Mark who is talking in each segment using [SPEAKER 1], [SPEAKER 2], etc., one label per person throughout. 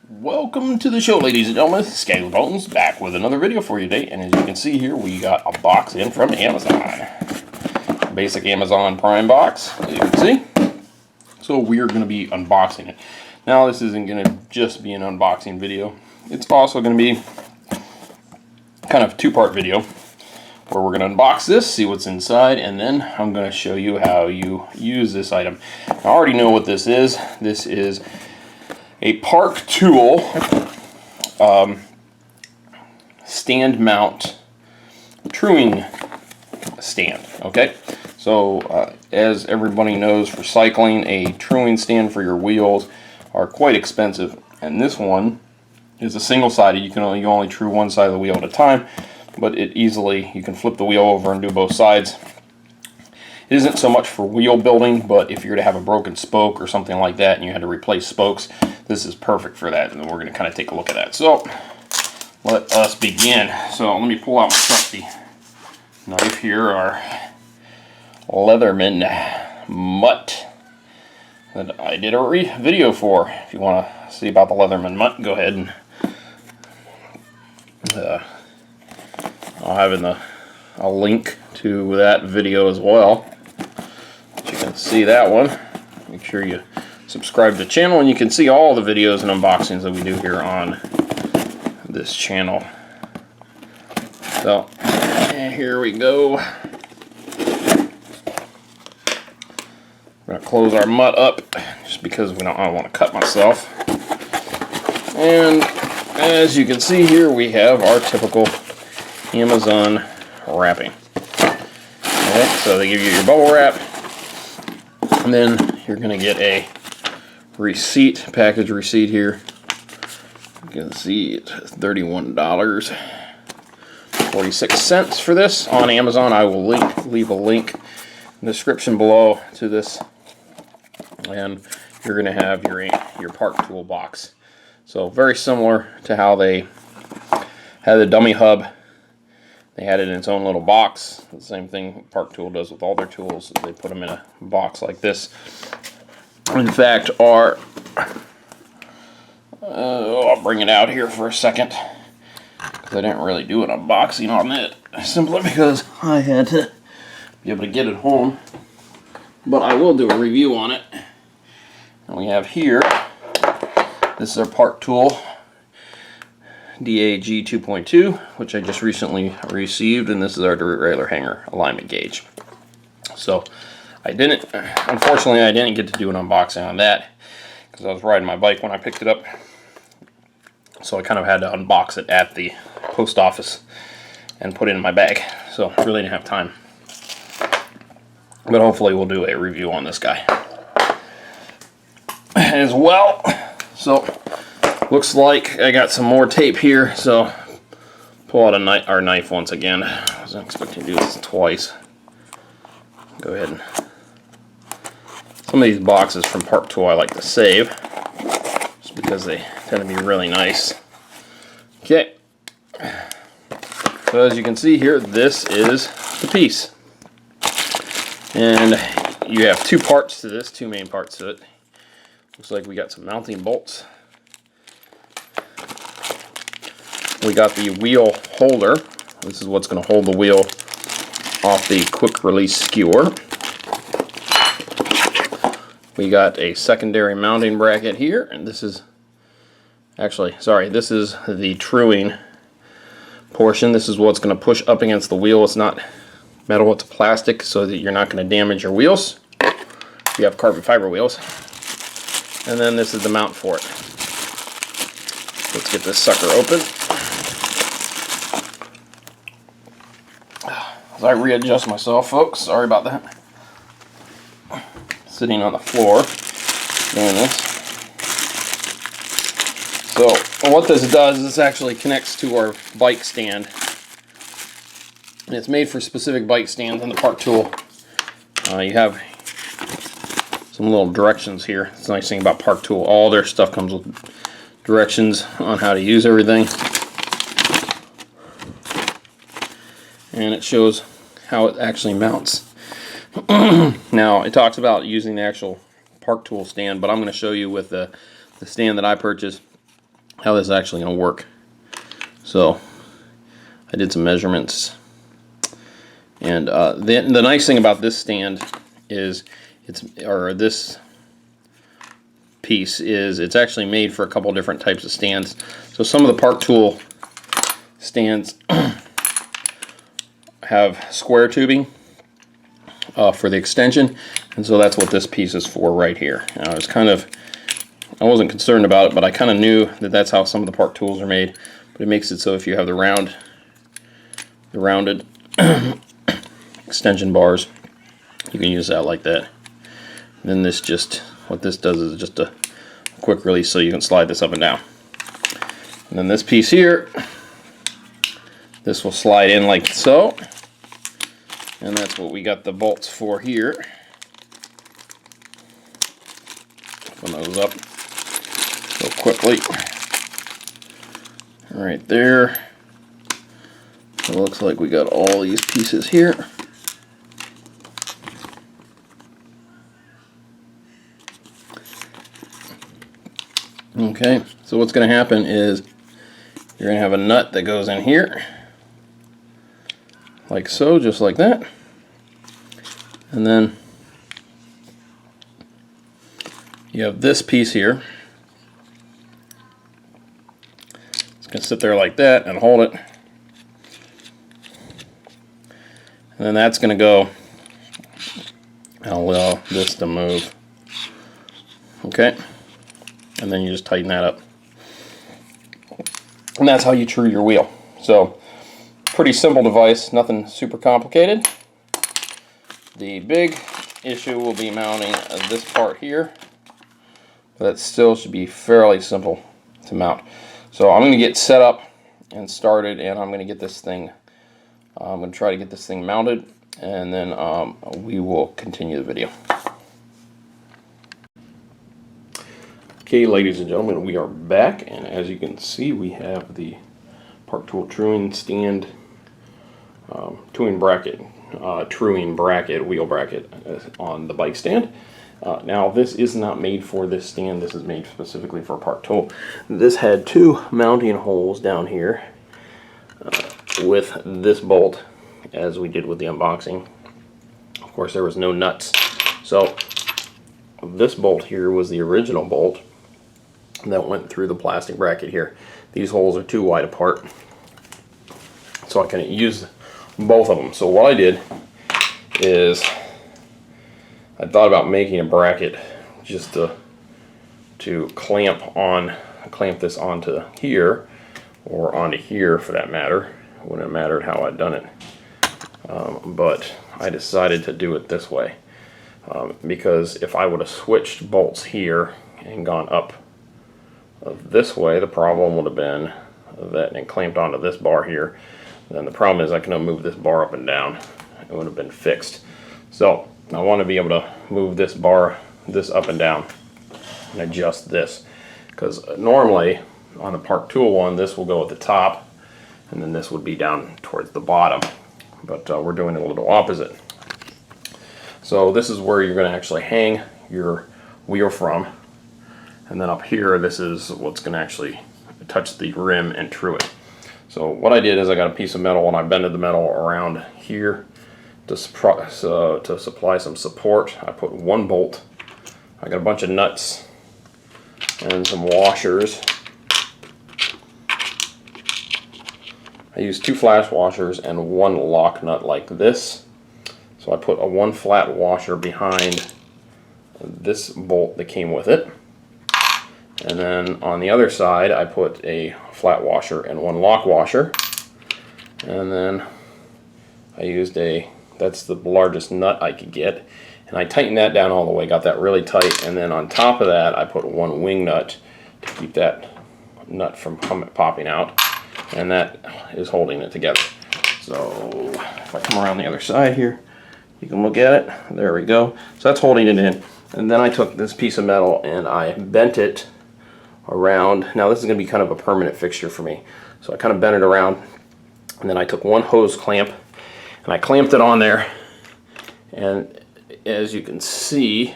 [SPEAKER 1] Welcome to the show, ladies and gentlemen. Scale Bones back with another video for you today. And as you can see here, we got a box in from Amazon. Basic Amazon Prime box, as you can see. So we're going to be unboxing it. Now this isn't going to just be an unboxing video. It's also going to be kind of a two-part video where we're going to unbox this, see what's inside, and then I'm going to show you how you use this item. I already know what this is. This is a Park Tool stand mount truing stand. Okay, so as everybody knows, for cycling, a truing stand for your wheels are quite expensive, and this one is a single-sided. You only true one side of the wheel at a time, but you can flip the wheel over and do both sides. It isn't so much for wheel building, but if you're to have a broken spoke or something like that and you had to replace spokes, this is perfect for that, and we're going to kind of take a look at that. So let us begin. So let me pull out my trusty knife here, our Leatherman mutt that I did a video for. If you want to see about the Leatherman mutt, go ahead and I'll have a link to that video as well. You can see that one. Make sure you subscribe to the channel, and you can see all the videos and unboxings that we do here on this channel. So here we go. We're going to close our mutt up just because I don't want to cut myself. And as you can see here, we have our typical Amazon wrapping. Okay, so they give you your bubble wrap, and then you're going to get a package receipt here. You can see it's $31.46 for this on Amazon. I will leave a link in the description below to this, and you're going to have your Park Tool box. So very similar to how they had the dummy hub. They had it in its own little box. The same thing Park Tool does with all their tools. They put them in a box like this. In fact, I'll bring it out here for a second, because I didn't really do an unboxing on it, simply because I had to be able to get it home. But I will do a review on it. And we have here, this is our Park Tool DAG 2.2, which I just recently received, and this is our regular hanger alignment gauge. So unfortunately I didn't get to do an unboxing on that because I was riding my bike when I picked it up, so I kind of had to unbox it at the post office and put it in my bag, so I really didn't have time. But hopefully we'll do a review on this guy as well. So looks like I got some more tape here, so pull out our knife once again. I wasn't expecting to do this twice. Go ahead and some of these boxes from Park Tool I like to save, just because they tend to be really nice. Okay, so as you can see here, this is the piece, and you have two parts to this, two main parts to it. Looks like we got some mounting bolts. We got the wheel holder. This is what's going to hold the wheel off the quick release skewer. We got a secondary mounting bracket here, and this is this is the truing portion. This is what's going to push up against the wheel. It's not metal, it's plastic, so that you're not going to damage your wheels if you have carbon fiber wheels. And then this is the mount for it. Let's get this sucker open. As I readjust myself, folks, sorry about that. Sitting on the floor doing this. So what this does is this actually connects to our bike stand. And it's made for specific bike stands in the Park Tool. You have some little directions here. It's the nice thing about Park Tool. All their stuff comes with directions on how to use everything. And it shows how it actually mounts. Now, it talks about using the actual Park Tool stand, but I'm going to show you with the stand that I purchased. how this is actually going to work. So I did some measurements, and the nice thing about this stand is this piece is it's actually made for a couple different types of stands. So some of the Park Tool stands have square tubing for the extension, and so that's what this piece is for right here. Now, I wasn't concerned about it, but I kind of knew that that's how some of the Park Tools are made. But it makes it so if you have the rounded extension bars, you can use that like that. And then what this does is just a quick release, so you can slide this up and down. And then this piece here, this will slide in like so. And that's what we got the bolts for here. Open those up real quickly. Right there. It looks like we got all these pieces here. Okay, so what's going to happen is you're going to have a nut that goes in here, like so, just like that. And then you have this piece here. It's going to sit there like that and hold it. And then that's going to go, I'll allow this to move. Okay. And then you just tighten that up. And that's how you true your wheel. So, pretty simple device, nothing super complicated. The big issue will be mounting this part here. That still should be fairly simple to mount. So I'm going to get set up and started, and I'm going to get this thing, I'm going to try to get this thing mounted, and then we will continue the video. Okay, ladies and gentlemen, we are back, and as you can see, we have the Park Tool truing stand, truing bracket, wheel bracket on the bike stand. Now, this is not made for this stand. This is made specifically for Park Tool. This had two mounting holes down here with this bolt, as we did with the unboxing. Of course, there was no nuts. So this bolt here was the original bolt that went through the plastic bracket here. These holes are too wide apart, so I can use both of them. So what I did is I thought about making a bracket just to clamp this onto here, or onto here for that matter. It wouldn't have mattered how I'd done it, but I decided to do it this way because if I would have switched bolts here and gone up this way, the problem would have been that and clamped onto this bar here. Then the problem is I can move this bar up and down. It would have been fixed. So I want to be able to move this bar, this up and down, and adjust this. Because normally on the Park Tool one, this will go at the top, and then this would be down towards the bottom. But we're doing it a little opposite. So this is where you're going to actually hang your wheel from. And then up here, this is what's going to actually touch the rim and true it. So what I did is I got a piece of metal and I bended the metal around here to supply some support. I put one bolt. I got a bunch of nuts and some washers. I used 2 flash washers and 1 lock nut like this. So I put a 1 flat washer behind this bolt that came with it. And then on the other side, I put a flat washer and 1 lock washer. And then I used that's the largest nut I could get. And I tightened that down all the way, got that really tight. And then on top of that, I put 1 wing nut to keep that nut from popping out. And that is holding it together. So if I come around the other side here, you can look at it. There we go. So that's holding it in. And then I took this piece of metal and I bent it around. Now this is going to be kind of a permanent fixture for me. So I kind of bent it around, and then I took 1 hose clamp and I clamped it on there, and as you can see,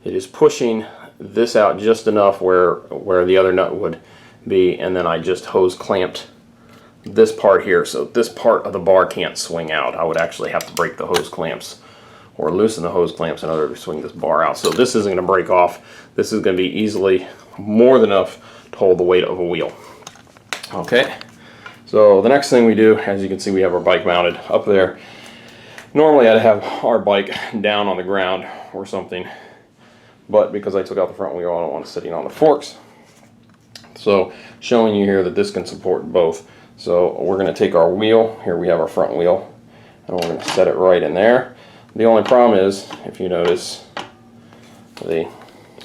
[SPEAKER 1] it is pushing this out just enough where the other nut would be, and then I just hose clamped this part here, so this part of the bar can't swing out. I would actually have to break the hose clamps or loosen the hose clamps in order to swing this bar out. So this isn't going to break off. This is going to be easily more than enough to hold the weight of a wheel. Okay, so the next thing we do, as you can see, we have our bike mounted up there. Normally I'd have our bike down on the ground or something, but because I took out the front wheel, I don't want it sitting on the forks. So showing you here that this can support both. So we're going to take our wheel, here we have our front wheel, and we're going to set it right in there. The only problem is, if you notice, by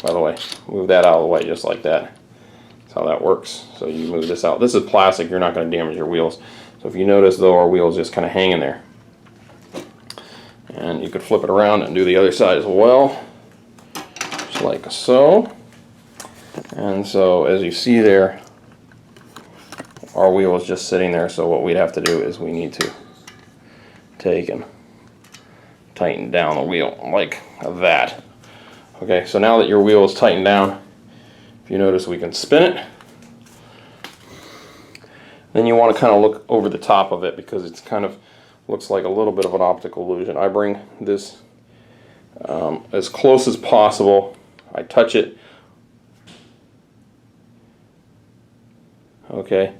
[SPEAKER 1] the way, move that out of the way just like that. That's how that works. So you move this out. This is plastic, you're not going to damage your wheels. So if you notice though, our wheel's just kind of hanging there. And you could flip it around and do the other side as well, just like so. And so as you see there, our wheel is just sitting there, so what we'd have to do is we need to take and tighten down the wheel like that. Okay, so now that your wheel is tightened down, if you notice, we can spin it. Then you want to kind of look over the top of it because it's kind of looks like a little bit of an optical illusion. I bring this as close as possible. I touch it. Okay,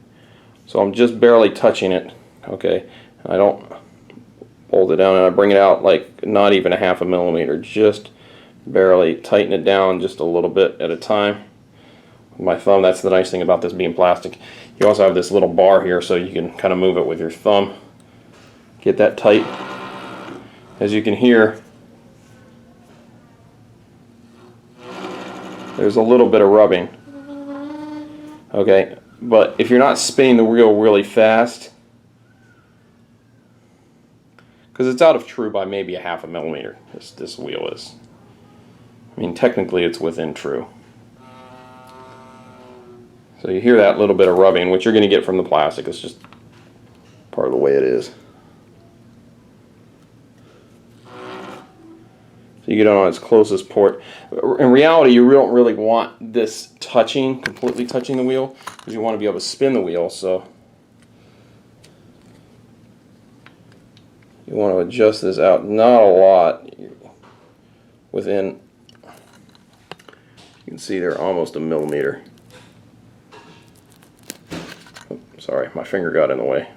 [SPEAKER 1] so I'm just barely touching it. Okay, I don't hold it down, and I bring it out like not even a half a millimeter, just barely tighten it down just a little bit at a time with my thumb. That's the nice thing about this being plastic. You also have this little bar here, so you can kind of move it with your thumb. Get that tight. As you can hear, there's a little bit of rubbing. Okay, but if you're not spinning the wheel really fast, because it's out of true by maybe a half a millimeter, this wheel is. I mean, technically it's within true. So you hear that little bit of rubbing, which you're going to get from the plastic. It's just part of the way it is. So you get on its closest port. In reality, you don't really want this completely touching the wheel, because you want to be able to spin the wheel. So you want to adjust this out, not a lot, within, you can see there, almost a millimeter. Oh, sorry, my finger got in the way.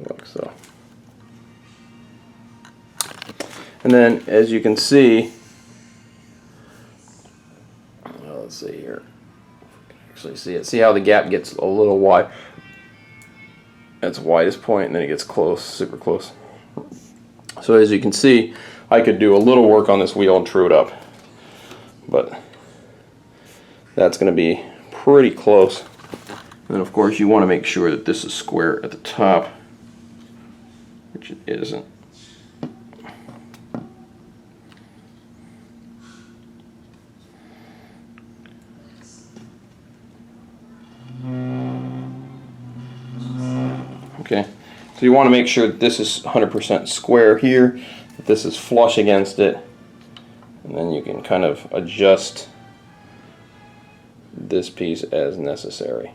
[SPEAKER 1] Like so. And then, as you can see, let's see here. Actually, see it. See how the gap gets a little wide. That's the widest point, and then it gets close, super close. So as you can see, I could do a little work on this wheel and true it up, but that's going to be pretty close. And of course, you want to make sure that this is square at the top, which it isn't. Okay, so you want to make sure that this is 100% square here, that this is flush against it, and then you can kind of adjust this piece as necessary.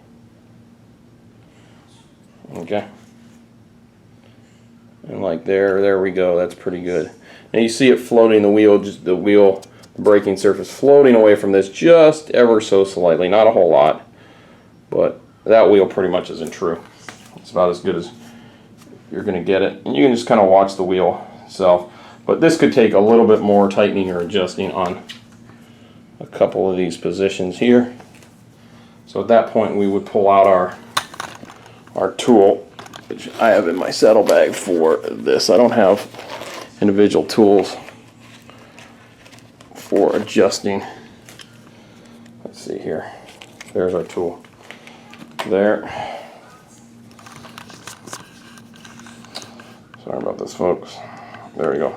[SPEAKER 1] Okay, and like there we go. That's pretty good. Now you see it floating, the wheel, just the wheel braking surface floating away from this just ever so slightly, not a whole lot, but that wheel pretty much isn't true. It's about as good as you're going to get it. And you can just kind of watch the wheel itself. But this could take a little bit more tightening or adjusting on a couple of these positions here. So at that point we would pull out our tool, which I have in my saddlebag for this. I don't have individual tools for adjusting. Let's see here. There's our tool. There. Sorry about this, folks. There we go.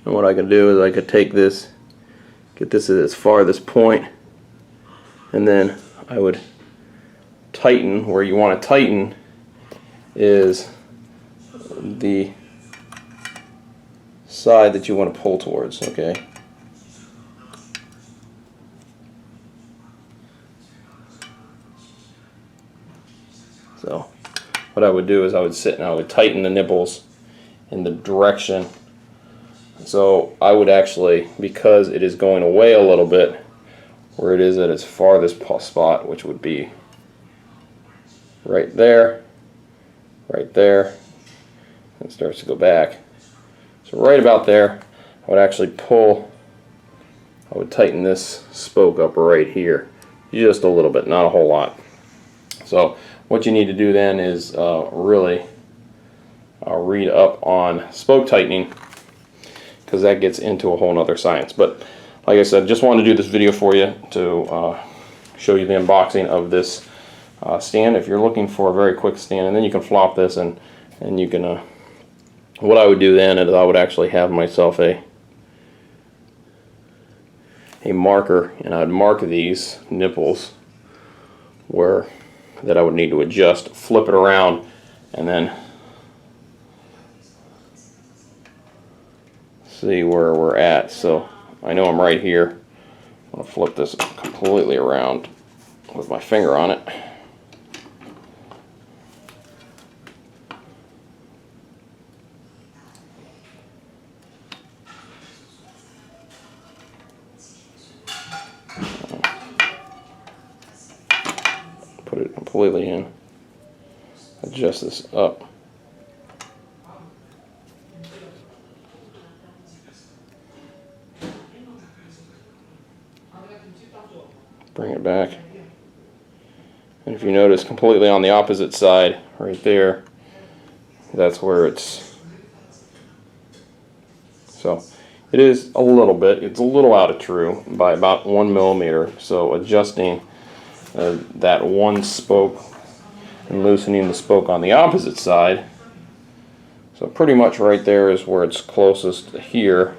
[SPEAKER 1] And what I can do is I could take this, get this at its farthest point, and then I would tighten. Where you want to tighten is the side that you want to pull towards, okay? So what I would do is I would sit and I would tighten the nipples in the direction. So I would actually, because it is going away a little bit, where it is at its farthest spot, which would be right there, and it starts to go back. So right about there, I would actually pull, I would tighten this spoke up right here, just a little bit, not a whole lot. So what you need to do then is really read up on spoke tightening, because that gets into a whole nother science. But like I said, just wanted to do this video for you to show you the unboxing of this stand. If you're looking for a very quick stand, and then you can flop this and you can what I would do then is I would actually have myself a marker, and I would mark these nipples where that I would need to adjust, flip it around, and then see where we're at. So I know I'm right here. I'm going to flip this completely around with my finger on it. Put it completely in. Adjust this up. Bring it back. And if you notice, completely on the opposite side, right there, that's where it's. So it is a little bit, it's a little out of true by about 1 millimeter. So adjusting that one spoke and loosening the spoke on the opposite side. So pretty much right there is where it's closest to here.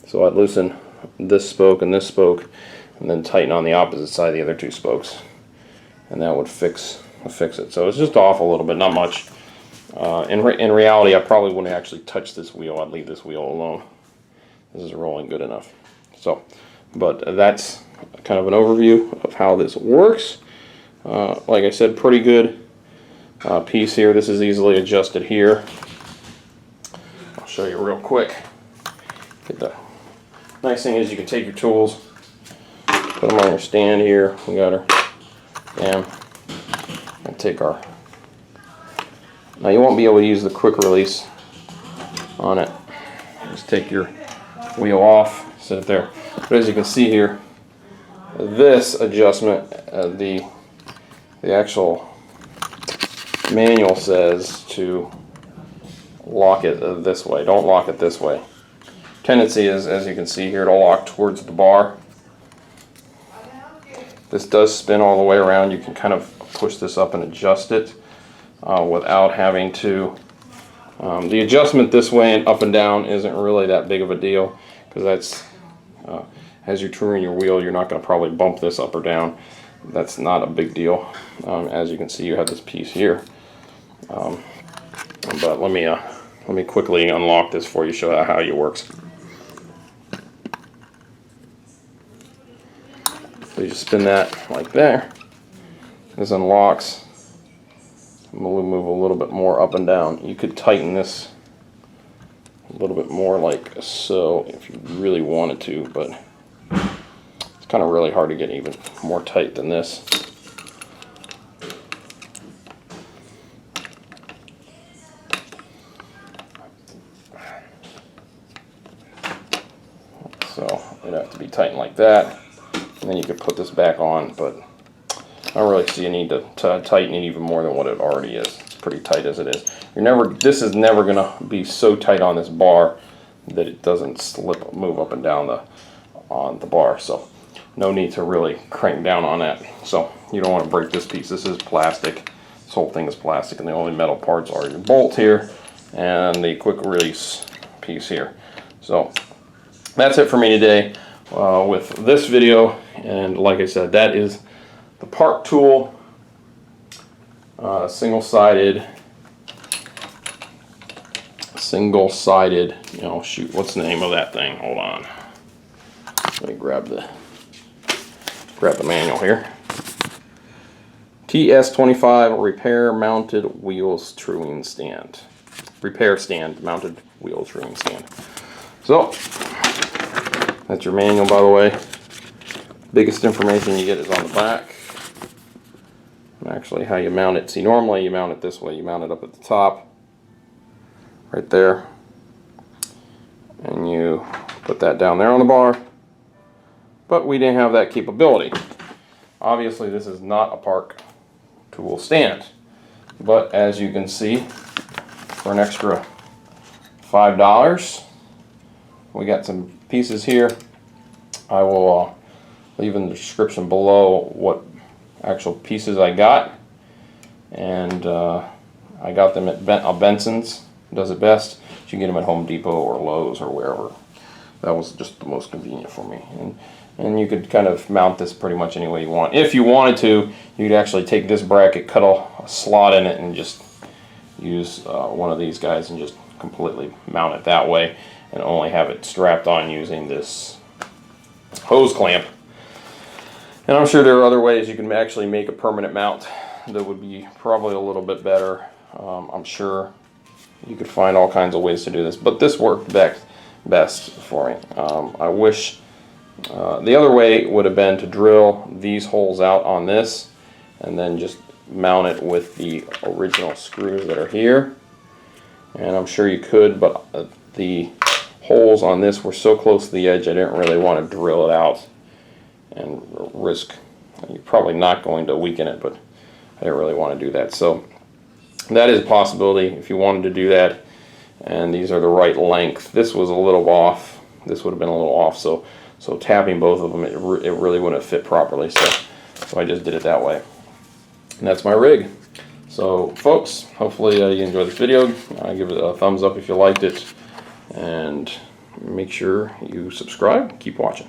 [SPEAKER 1] So I'd loosen this spoke and this spoke, and then tighten on the opposite side of the other two spokes, and that would fix it. So it's just off a little bit, not much. In reality, I probably wouldn't actually touch this wheel. I'd leave this wheel alone. This is rolling good enough. So, but that's kind of an overview of how this works. Like I said, pretty good piece here. This is easily adjusted here. I'll show you real quick. The nice thing is you can take your tools, put them on your stand here. We got our jam, and take our. Now you won't be able to use the quick release on it. Just take your wheel off, set it there. But as you can see here, this adjustment, the actual manual says to lock it this way. Don't lock it this way. Tendency is, as you can see here, it'll lock towards the bar. This does spin all the way around. You can kind of push this up and adjust it without having to. The adjustment this way and up and down isn't really that big of a deal, because that's as you're touring your wheel, you're not going to probably bump this up or down. That's not a big deal. As you can see, you have this piece here. But let me quickly unlock this for you, show you how it works. So you just spin that like there. This unlocks. I'm going to move a little bit more up and down. You could tighten this a little bit more like so if you really wanted to, but it's kind of really hard to get even more tight than this. So it'd have to be tightened like that, and then you could put this back on, but I don't really see a need to tighten it even more than what it already is. It's pretty tight as it is. This is never going to be so tight on this bar that it doesn't move up and down on the bar. So no need to really crank down on that. So you don't want to break this piece. This is plastic. This whole thing is plastic, and the only metal parts are your bolt here and the quick release piece here. So that's it for me today with this video. And like I said, that is the Park Tool single-sided single-sided, you know, shoot, what's the name of that thing? Hold on. Let me grab the manual here. TS-25 repair mounted wheels truing stand. Repair stand mounted wheel truing stand. So, that's your manual, by the way. Biggest information you get is on the back. And actually how you mount it. See, normally you mount it this way. You mount it up at the top, right there. And you put that down there on the bar. But we didn't have that capability. Obviously this is not a Park tool stand. But as you can see, for an extra $5, we got some pieces here. I will leave in the description below what actual pieces I got. And I got them at Benson's, does it best. You can get them at Home Depot or Lowe's or wherever. That was just the most convenient for me. And you could kind of mount this pretty much any way you want. If you wanted to, you'd actually take this bracket, cut a slot in it, and just use one of these guys and just completely mount it that way, and only have it strapped on using this hose clamp. And I'm sure there are other ways you can actually make a permanent mount that would be probably a little bit better. I'm sure you could find all kinds of ways to do this, but this worked best for me. I wish the other way would have been to drill these holes out on this and then just mount it with the original screws that are here. And I'm sure you could, but the holes on this were so close to the edge I didn't really want to drill it out and risk, you're probably not going to weaken it, but I didn't really want to do that. So that is a possibility if you wanted to do that. And these are the right length. This was a little off. This would have been a little off, so tapping both of them, it really wouldn't have fit properly. So I just did it that way. And that's my rig. So folks, hopefully you enjoyed this video. Give it a thumbs up if you liked it, and make sure you subscribe. Keep watching.